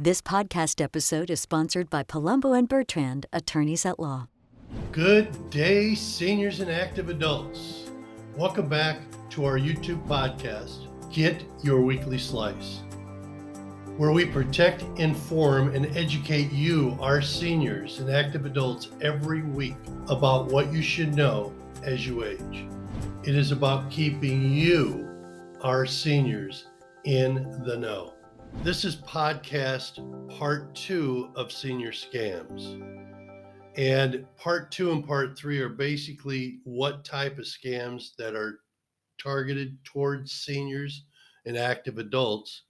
This podcast episode is sponsored by Palumbo and Bertrand, attorneys at law. Good day, seniors and active adults. Welcome back to our YouTube podcast, Get Your Weekly Slice, where we protect, inform, and educate you, our seniors and active adults, every week about what you should know as you age. It is about keeping you, our seniors, in the know. This is podcast part 2 of senior scams. And part 2 and part 3 are basically what type of scams that are targeted towards seniors and active adults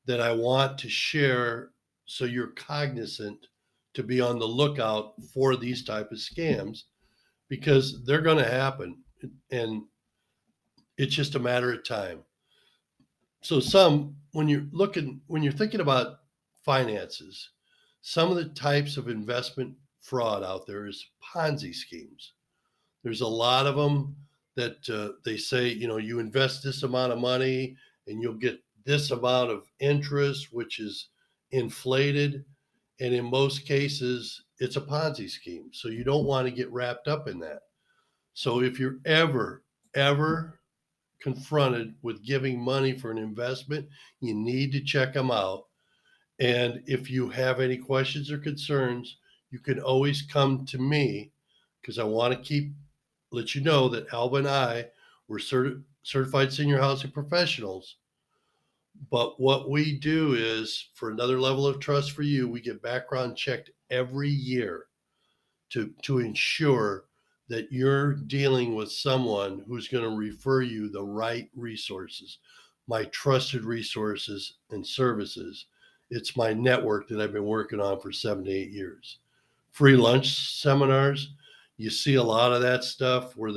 that I want to share so you're cognizant to be on the lookout for these type of scams, because they're going to happen and it's just a matter of time. So when you're thinking about finances, some of the types of investment fraud out there is Ponzi schemes. There's a lot of them that they say, you invest this amount of money and you'll get this amount of interest, which is inflated. And in most cases, it's a Ponzi scheme. So you don't want to get wrapped up in that. So if you're ever confronted with giving money for an investment, you need to check them out. And if you have any questions or concerns, you can always come to me, because I want to let you know that Alba and I were certified senior housing professionals. But what we do is, for another level of trust for you, we get background checked every year to ensure that you're dealing with someone who's going to refer you the right resources, my trusted resources and services. It's my network that I've been working on for 7 to 8 years. Free lunch seminars, you see a lot of that stuff where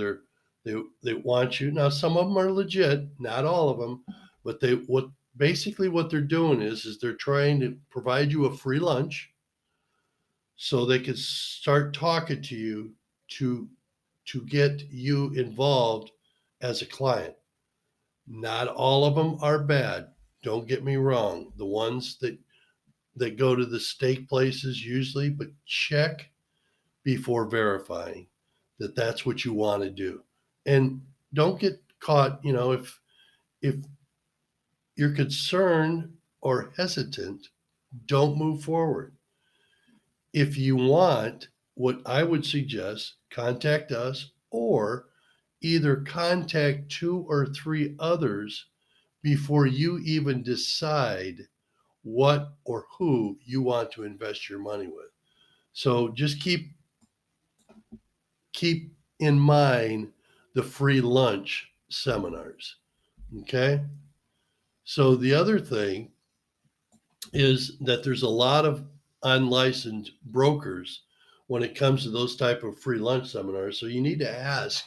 they want you. Now, some of them are legit, not all of them, but what they're doing is they're trying to provide you a free lunch so they can start talking to you to get you involved as a client. Not all of them are bad. Don't get me wrong. The ones that go to the steak places usually, but check before verifying that that's what you want to do. And don't get caught, if you're concerned or hesitant, don't move forward. If you want, what I would suggest, contact us, or either contact 2 or 3 others before you even decide what or who you want to invest your money with. So just keep in mind the free lunch seminars. Okay. So the other thing is that there's a lot of unlicensed brokers when it comes to those type of free lunch seminars. So you need to ask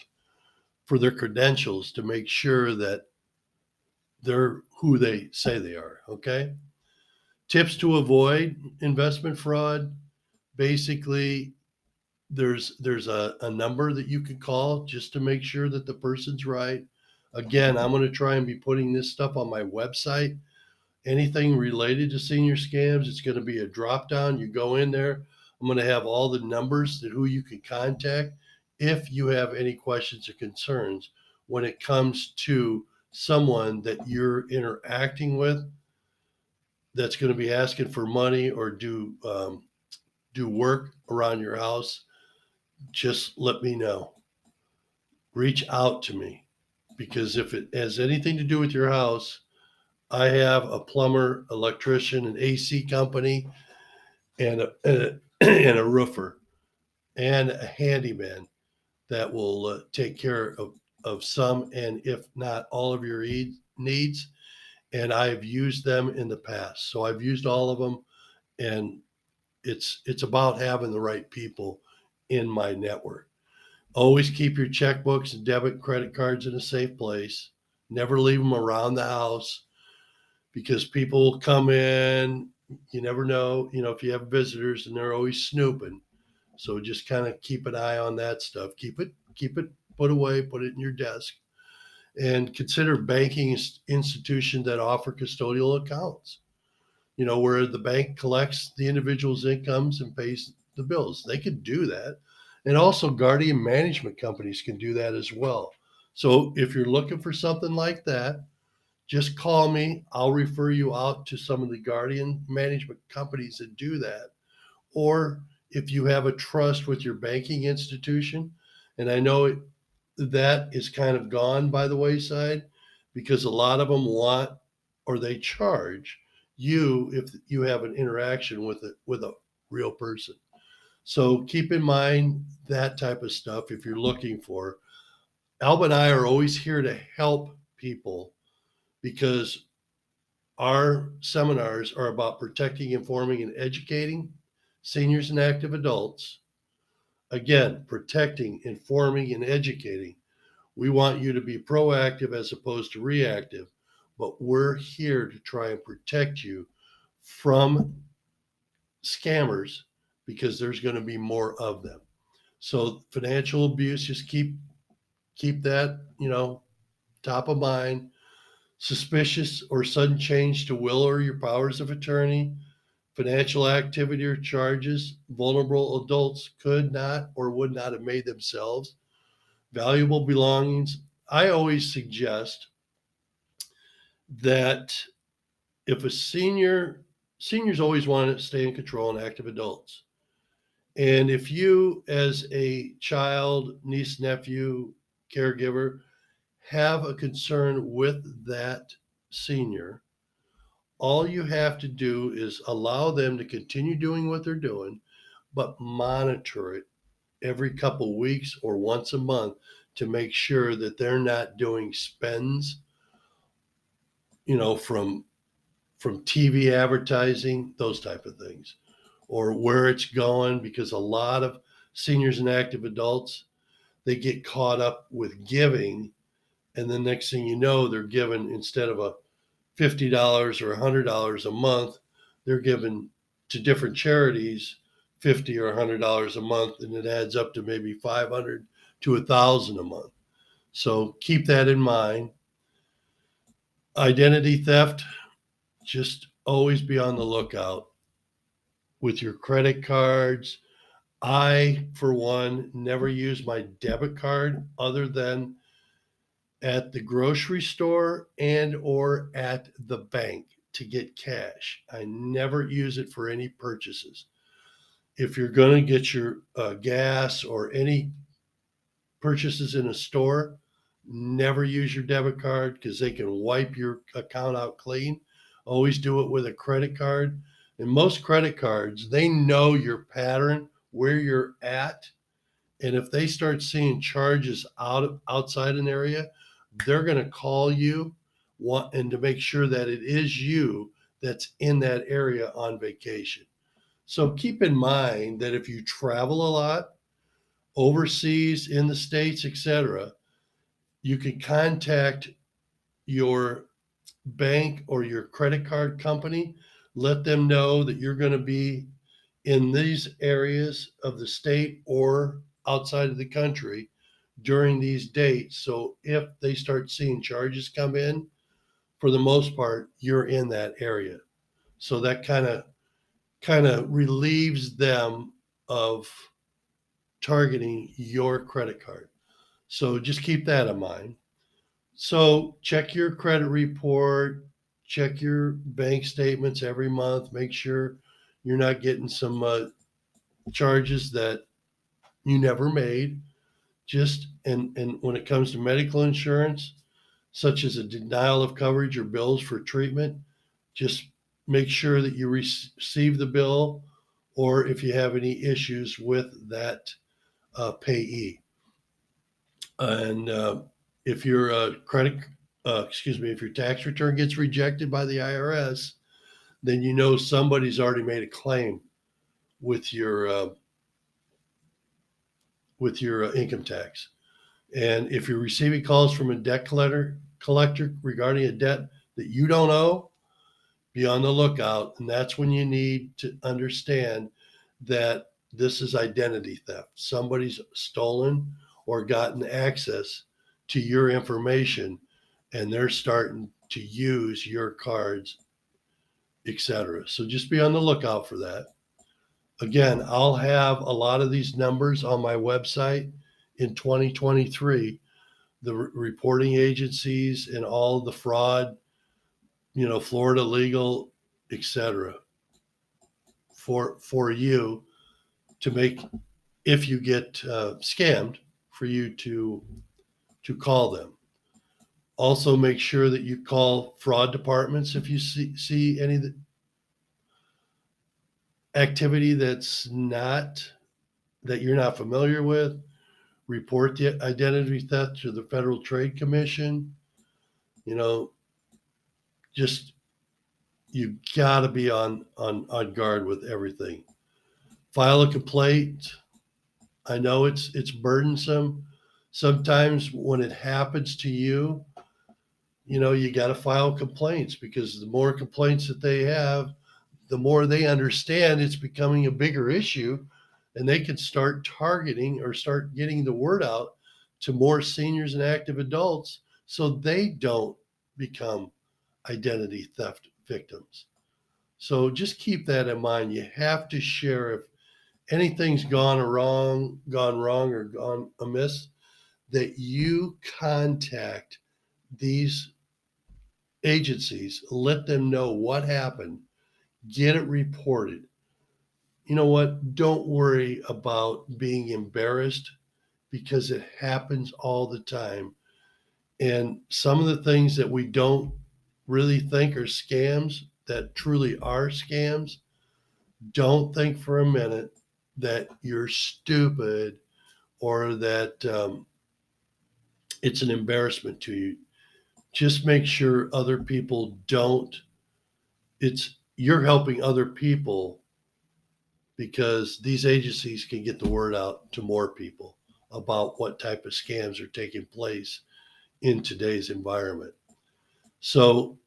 for their credentials to make sure that they're who they say they are. Okay. Tips to avoid investment fraud. Basically, there's a number that you can call just to make sure that the person's right. Again, I'm going to try and be putting this stuff on my website. Anything related to senior scams, it's going to be a drop down. You go in there. I'm going to have all the numbers that who you can contact if you have any questions or concerns when it comes to someone that you're interacting with that's going to be asking for money or do work around your house. Just let me know. Reach out to me, because if it has anything to do with your house, I have a plumber, electrician, an AC company, and and a roofer, and a handyman that will take care of some, and if not all of your needs. And I've used them in the past. So I've used all of them, and it's about having the right people in my network. Always keep your checkbooks and debit and credit cards in a safe place. Never leave them around the house, because people will come in. You never know, if you have visitors, and they're always snooping. So just kind of keep an eye on that stuff. Keep it put away, put it in your desk, and consider banking institutions that offer custodial accounts. where the bank collects the individual's incomes and pays the bills. They could do that. And also, guardian management companies can do that as well. So if you're looking for something like that, just call me. I'll refer you out to some of the guardian management companies that do that. Or if you have a trust with your banking institution, and I know that is kind of gone by the wayside because a lot of them want or they charge you if you have an interaction with a real person. So keep in mind that type of stuff if you're looking for. Alba and I are always here to help people because our seminars are about protecting, informing, and educating seniors and active adults. Again, protecting, informing, and educating. We want you to be proactive as opposed to reactive, but we're here to try and protect you from scammers because there's going to be more of them. So financial abuse, just keep that, top of mind. Suspicious or sudden change to will or your powers of attorney, financial activity or charges vulnerable adults could not or would not have made themselves, valuable belongings. I always suggest that if a seniors always want to stay in control and active adults. And if you, as a child, niece, nephew, caregiver, have a concern with that senior, all you have to do is allow them to continue doing what they're doing, but monitor it every couple weeks or once a month to make sure that they're not doing spends, from TV advertising, those type of things, or where it's going, because a lot of seniors and active adults, they get caught up with giving, and the next thing you know, they're given, instead of a $50 or $100 a month, they're given to different charities $50 or $100 a month, and it adds up to maybe 500 to 1,000 a month. So keep that in mind. Identity theft, just always be on the lookout with your credit cards. I, for one, never use my debit card other than at the grocery store and or at the bank to get cash. I never use it for any purchases. If you're going to get your gas or any purchases in a store, never use your debit card because they can wipe your account out clean. Always do it with a credit card. And most credit cards, they know your pattern, where you're at. And if they start seeing charges outside an area, they're going to call you and to make sure that it is you that's in that area on vacation. So keep in mind that if you travel a lot, overseas, in the States, etc., you can contact your bank or your credit card company, let them know that you're going to be in these areas of the state or outside of the country during these dates. So if they start seeing charges come in, for the most part, you're in that area. So that kind of relieves them of targeting your credit card. So just keep that in mind. So check your credit report, check your bank statements every month, make sure you're not getting some charges that you never made. And when it comes to medical insurance, such as a denial of coverage or bills for treatment, just make sure that you receive the bill, or if you have any issues with that payee. And if your if your tax return gets rejected by the IRS, then you know somebody's already made a claim with your income tax. And if you're receiving calls from a debt collector regarding a debt that you don't owe, be on the lookout. And that's when you need to understand that this is identity theft. Somebody's stolen or gotten access to your information, and they're starting to use your cards etc. So just be on the lookout for that. Again, I'll have a lot of these numbers on my website in 2023, the reporting agencies and all the fraud, Florida legal, etc. For you to make, if you get scammed, for you to call them. Also, make sure that you call fraud departments if you see any activity that you're not familiar with. Report the identity theft to the Federal Trade Commission. You know, just you got to be on guard with everything. File a complaint. I know it's burdensome. Sometimes when it happens to you, you got to file complaints, because the more complaints that they have, the more they understand it's becoming a bigger issue, and they can start targeting or start getting the word out to more seniors and active adults so they don't become identity theft victims. So just keep that in mind. You have to share if anything's gone wrong or gone amiss, that you contact these agencies, let them know what happened, get it reported. You know what? Don't worry about being embarrassed, because it happens all the time. And some of the things that we don't really think are scams that truly are scams, don't think for a minute that you're stupid or that it's an embarrassment to you. Just make sure other people don't. You're helping other people, because these agencies can get the word out to more people about what type of scams are taking place in today's environment. So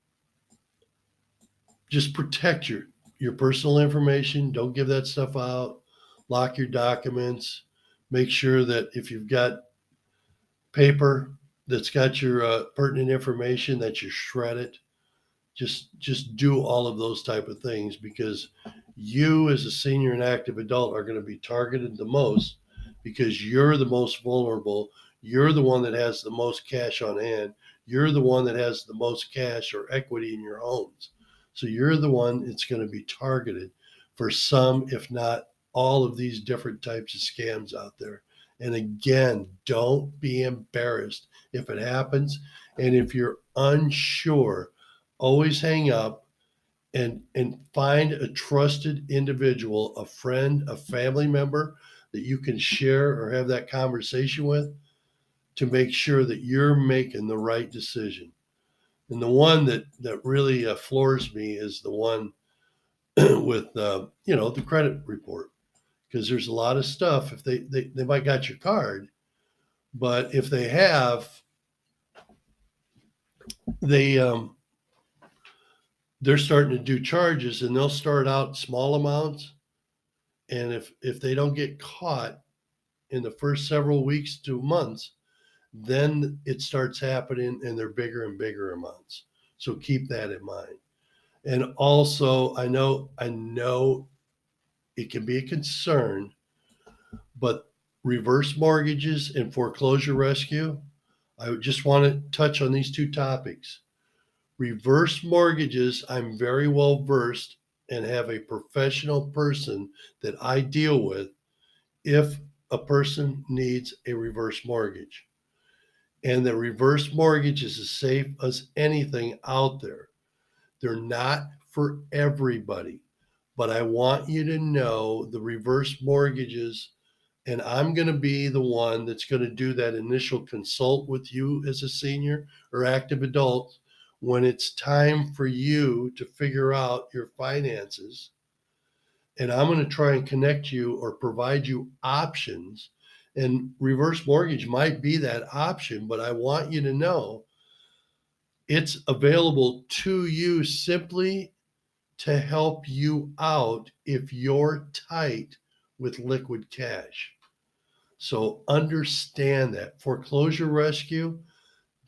just protect your personal information. Don't give that stuff out. Lock your documents. Make sure that if you've got paper that's got your pertinent information, that you shred it. Just do all of those type of things, because you as a senior and active adult are going to be targeted the most, because you're the most vulnerable. You're the one that has the most cash on hand. You're the one that has the most cash or equity in your homes. So you're the one that's going to be targeted for some, if not all, of these different types of scams out there. And again, don't be embarrassed if it happens. And if you're unsure, always hang up and find a trusted individual, a friend, a family member that you can share or have that conversation with, to make sure that you're making the right decision. And the one that really floors me is the one with the credit report, because there's a lot of stuff. If they might got your card, but if they have, they they're starting to do charges, and they'll start out small amounts, and if they don't get caught in the first several weeks to months, then it starts happening, and they're bigger and bigger amounts. So keep that in mind. And also, I know it can be a concern, but reverse mortgages and foreclosure rescue, I just want to touch on these two topics. Reverse mortgages, I'm very well versed and have a professional person that I deal with if a person needs a reverse mortgage. And the reverse mortgage is as safe as anything out there. They're not for everybody, but I want you to know the reverse mortgages, and I'm going to be the one that's going to do that initial consult with you as a senior or active adult when it's time for you to figure out your finances. And I'm going to try and connect you or provide you options. And reverse mortgage might be that option, but I want you to know it's available to you simply to help you out if you're tight with liquid cash. So understand that. Foreclosure rescue,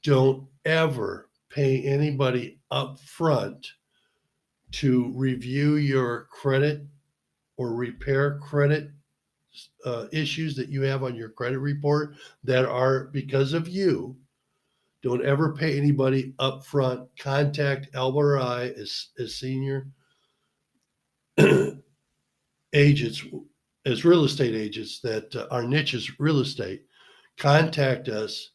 don't ever pay anybody up front to review your credit or repair credit issues that you have on your credit report that are because of you. Don't ever pay anybody up front. Contact Albert or I as senior agents, as real estate agents that our niche is real estate. Contact us,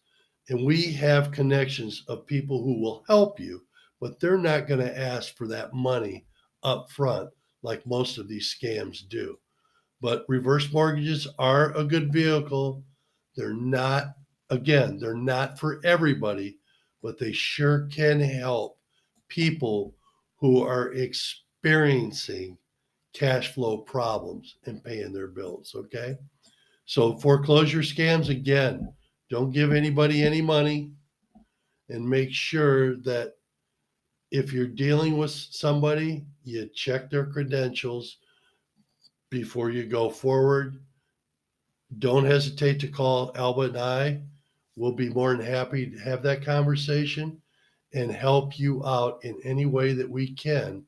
and we have connections of people who will help you, but they're not going to ask for that money up front like most of these scams do. But reverse mortgages are a good vehicle. They're not, again, they're not for everybody, but they sure can help people who are experiencing cash flow problems and paying their bills. Okay. So foreclosure scams, again, don't give anybody any money, and make sure that if you're dealing with somebody, you check their credentials before you go forward. Don't hesitate to call Alba and I. We'll be more than happy to have that conversation and help you out in any way that we can,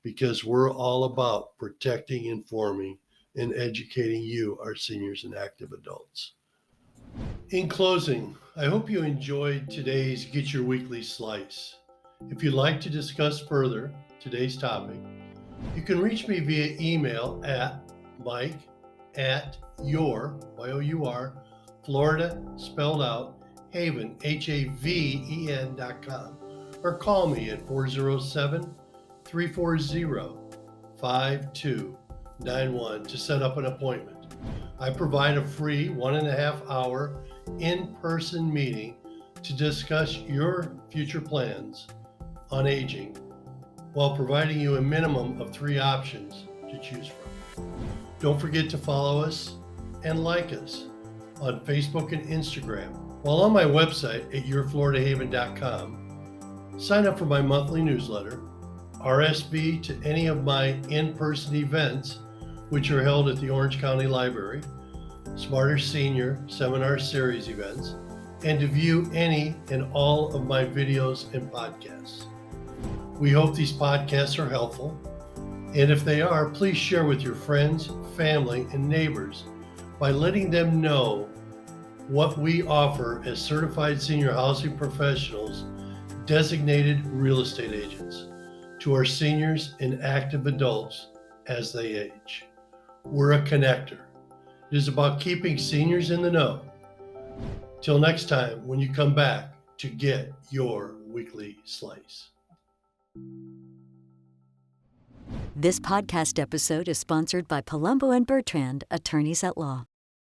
because we're all about protecting, informing, and educating you, our seniors and active adults. In closing, I hope you enjoyed today's Get Your Weekly Slice. If you'd like to discuss further today's topic, you can reach me via email at mike@your, Y-O-U-R, Florida, spelled out, Haven, Haven.com, or call me at 407-340-5291 to set up an appointment. I provide a free 1.5 hour in-person meeting to discuss your future plans on aging while providing you a minimum of 3 options to choose from. Don't forget to follow us and like us on Facebook and Instagram. While on my website at yourfloridahaven.com, sign up for my monthly newsletter, RSV to any of my in-person events, which are held at the Orange County Library, Smarter Senior Seminar Series events, and to view any and all of my videos and podcasts. We hope these podcasts are helpful, and if they are, please share with your friends, family, and neighbors by letting them know what we offer as certified senior housing professionals, designated real estate agents, to our seniors and active adults as they age. We're a connector. It is about keeping seniors in the know. Till next time, when you come back to get your weekly slice. This podcast episode is sponsored by Palumbo and Bertrand, attorneys at law.